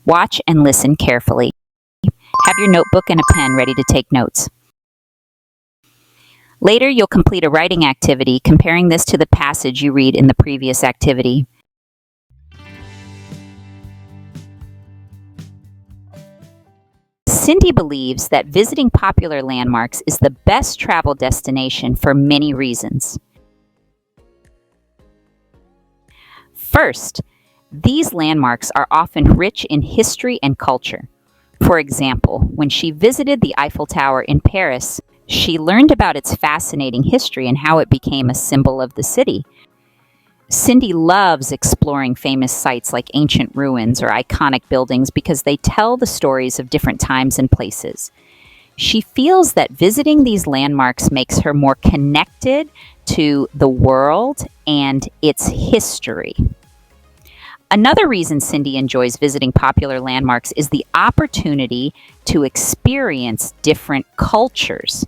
Watch and listen carefully. Have your notebook and a pen ready to take notes. Later, you'll complete a writing activity comparing this to the passage you read in the previous activity. Cindy believes that visiting popular landmarks is the best travel destination for many reasons. First, these landmarks are often rich in history and culture. For example, when she visited the Eiffel Tower in Paris, she learned about its fascinating history and how it became a symbol of the city. Cindy loves exploring famous sites like ancient ruins or iconic buildings because they tell the stories of different times and places. She feels that visiting these landmarks makes her more connected to the world and its history. Another reason Cindy enjoys visiting popular landmarks is the opportunity to experience different cultures.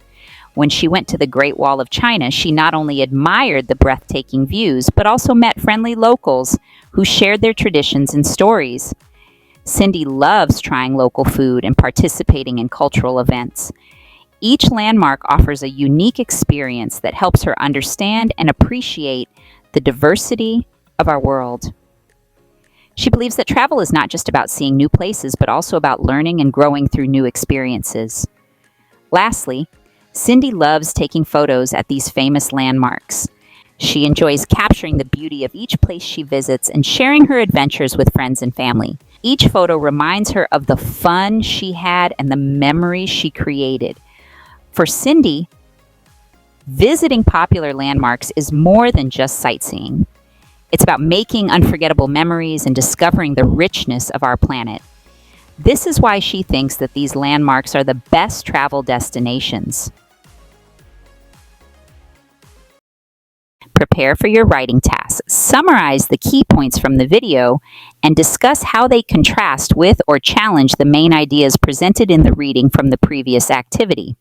When she went to the Great Wall of China, she not only admired the breathtaking views, but also met friendly locals who shared their traditions and stories. Cindy loves trying local food and participating in cultural events. Each landmark offers a unique experience that helps her understand and appreciate the diversity of our world. She believes that travel is not just about seeing new places, but also about learning and growing through new experiences. Lastly, Cindy loves taking photos at these famous landmarks. She enjoys capturing the beauty of each place she visits and sharing her adventures with friends and family. Each photo reminds her of the fun she had and the memories she created. For Cindy, visiting popular landmarks is more than just sightseeing. It's about making unforgettable memories and discovering the richness of our planet. This is why she thinks that these landmarks are the best travel destinations. Prepare for your writing task. Summarize the key points from the video and discuss how they contrast with or challenge the main ideas presented in the reading from the previous activity.